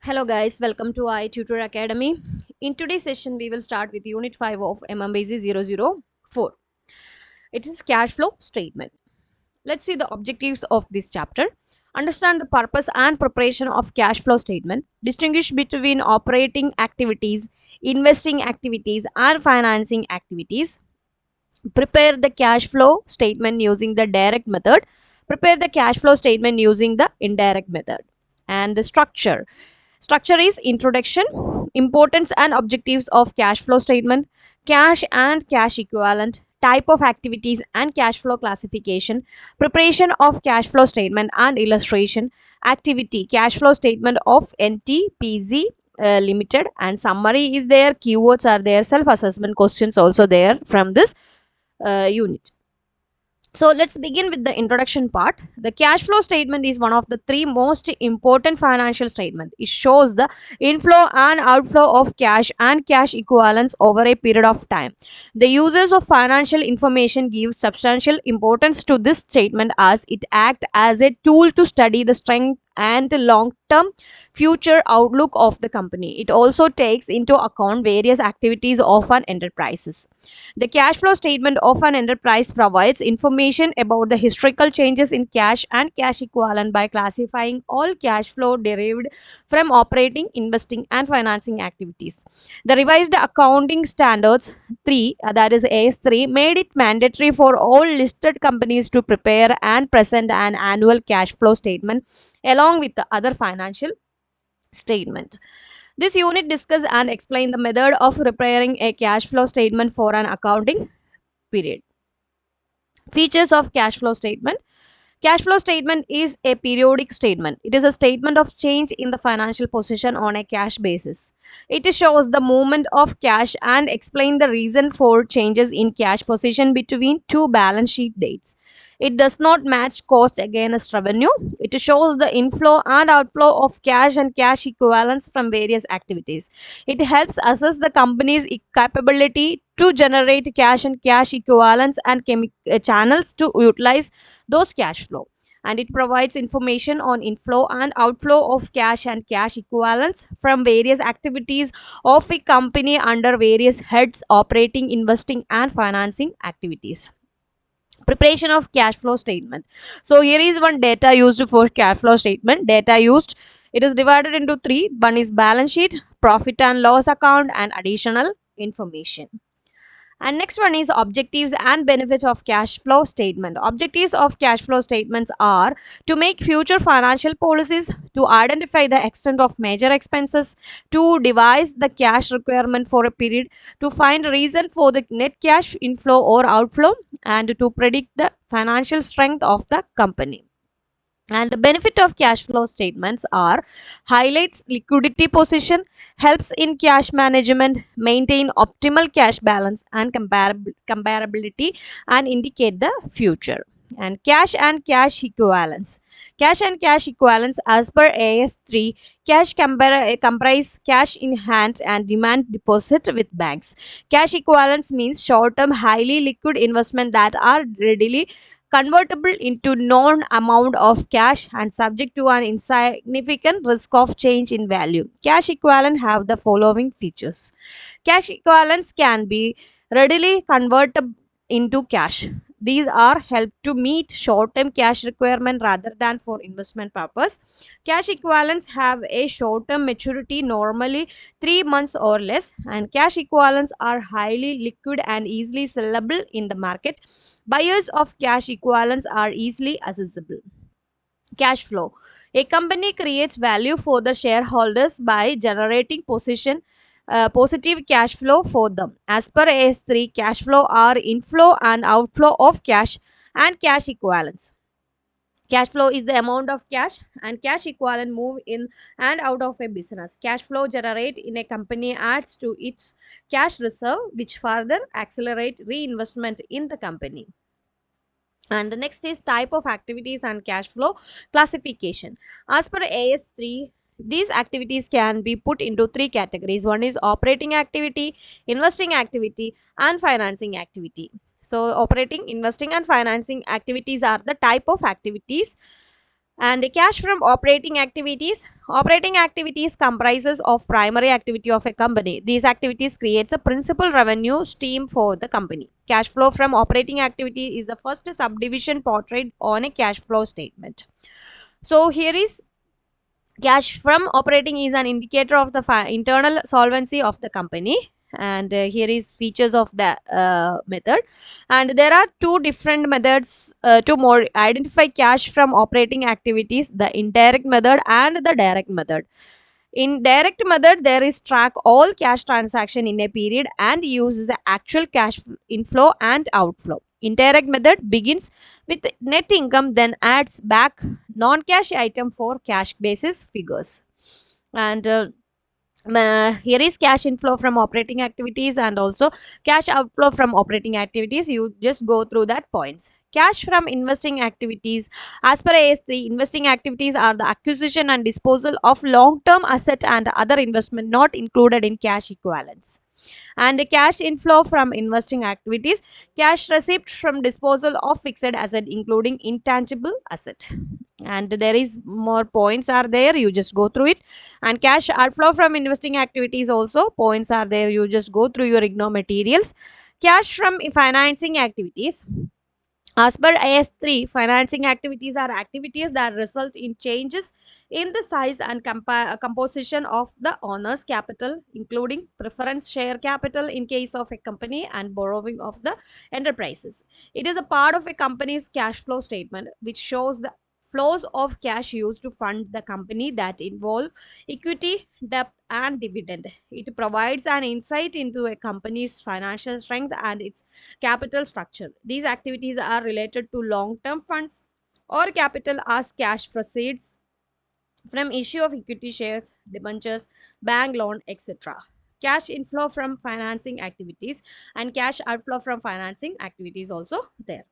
Hello guys, welcome to i-tutor Academy. In today's session, we will start with Unit 5 of MMBC 004. It is cash flow statement. Let's see the objectives of this chapter. Understand the purpose and preparation of cash flow statement. Distinguish between operating activities, investing activities, and financing activities. Prepare the cash flow statement using the direct method. Prepare the cash flow statement using the indirect method. And the structure is introduction, importance and objectives of cash flow statement, cash and cash equivalent, type of activities and cash flow classification, preparation of cash flow statement and illustration, activity cash flow statement of NTPZ limited, and summary is there, keywords are there, self assessment questions also there from this unit. So let's begin with the introduction part. The cash flow statement is one of the three most important financial statements. It shows the inflow and outflow of cash and cash equivalents over a period of time. The users of financial information give substantial importance to this statement as it acts as a tool to study the strength and long-term future outlook of the company. It also takes into account various activities of an enterprise. The cash flow statement of an enterprise provides information about the historical changes in cash and cash equivalent by classifying all cash flow derived from operating, investing, and financing activities. The revised accounting standards 3, that is AS3, made it mandatory for all listed companies to prepare and present an annual cash flow statement along with the other financial statement. This unit discuss and explain the method of preparing a cash flow statement for an accounting period. Features of cash flow statement. Cash flow statement is a periodic statement. It is a statement of change in the financial position on a cash basis. It shows the movement of cash and explain the reason for changes in cash position between two balance sheet dates. It does not match cost against revenue. It shows the inflow and outflow of cash and cash equivalents from various activities. It helps assess the company's capability to generate cash and cash equivalents and channels to utilize those cash flow, and it provides information on inflow and outflow of cash and cash equivalents from various activities of a company under various heads: operating, investing, and financing activities. Preparation of cash flow statement. So here is one data used for cash flow statement. Data used, it is divided into three. One is balance sheet, profit and loss account, and additional information. And next one is objectives and benefits of cash flow statement. Objectives of cash flow statements are to make future financial policies, to identify the extent of major expenses, to devise the cash requirement for a period, to find reason for the net cash inflow or outflow, and to predict the financial strength of the company. And the benefit of cash flow statements are highlights liquidity position, helps in cash management, maintain optimal cash balance and comparability, and indicate the future. And cash and cash equivalents. Cash and cash equivalents as per AS3, cash comprise cash in hand and demand deposit with banks. Cash equivalents means short-term highly liquid investment that are readily convertible into known amount of cash and subject to an insignificant risk of change in value. Cash equivalent have the following features. Cash equivalents can be readily converted into cash. These are help to meet short-term cash requirement rather than for investment purpose. Cash equivalents have a short-term maturity, normally 3 months or less, and cash equivalents are highly liquid and easily sellable in the market. Buyers of cash equivalents are easily accessible. Cash flow. A company creates value for the shareholders by generating positive cash flow for them. As per AS3, cash flow are inflow and outflow of cash and cash equivalents. Cash flow is the amount of cash and cash equivalent move in and out of a business. Cash flow generate in a company adds to its cash reserve, which further accelerate reinvestment in the company. And the next is type of activities and cash flow classification. As per AS3, these activities can be put into three categories. One is operating activity, investing activity, and financing activity. So operating, investing, and financing activities are the type of activities, And cash from operating activities comprises of primary activity of a company. These activities creates a principal revenue stream for the company. Cash flow from operating activity is the first subdivision portrayed on a cash flow statement. So here is cash from operating is an indicator of the internal solvency of the company. And here is features of the method. And there are two different methods to more identify cash from operating activities: the indirect method and the direct method. In direct method, there is track all cash transaction in a period and uses the actual cash inflow and outflow. Indirect method begins with net income, then adds back non-cash item for cash basis figures. And here is cash inflow from operating activities and also cash outflow from operating activities. You just go through that points. Cash from investing activities. As per AS3, investing activities are the acquisition and disposal of long-term asset and other investment not included in cash equivalents. And the cash inflow from investing activities: cash received from disposal of fixed asset including intangible asset. And there is more points are there, you just go through it. And cash outflow from investing activities, also points are there, you just go through your Ignou materials. Cash from financing activities. As per IS3, financing activities are activities that result in changes in the size and composition of the owner's capital, including preference share capital in case of a company and borrowing of the enterprises. It is a part of a company's cash flow statement, which shows the flows of cash used to fund the company that involve equity, debt, and dividend. It provides an insight into a company's financial strength and its capital structure. These activities are related to long-term funds or capital as cash proceeds from issue of equity shares, debentures, bank loan, etc. Cash inflow from financing activities and cash outflow from financing activities also there.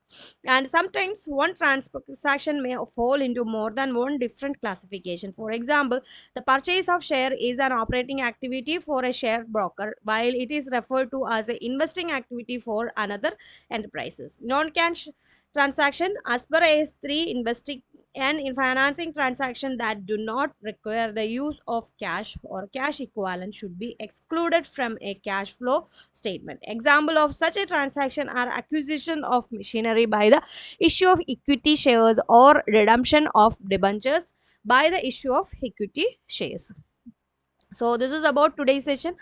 And sometimes one transaction may fall into more than one different classification. For example, the purchase of share is an operating activity for a share broker, while it is referred to as an investing activity for another enterprises. Non-cash transaction, as per AS3, investing and in financing transaction that do not require the use of cash or cash equivalent should be excluded from a cash flow statement. Example of such a transaction are acquisition of machinery by the issue of equity shares or redemption of debentures by the issue of equity shares. So this is about today's session.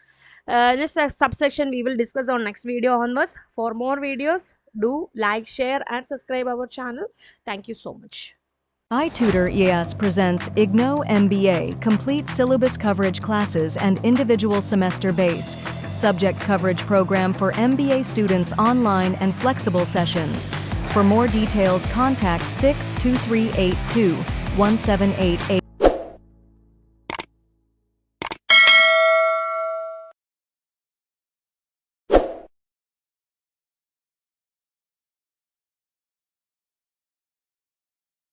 This subsection we will discuss on next video onwards. For more videos, do like, share and subscribe our channel. Thank you so much. i-tutor ES presents Ignou MBA, complete syllabus coverage classes and individual semester base, subject coverage program for MBA students online and flexible sessions. For more details, contact 62382 1788.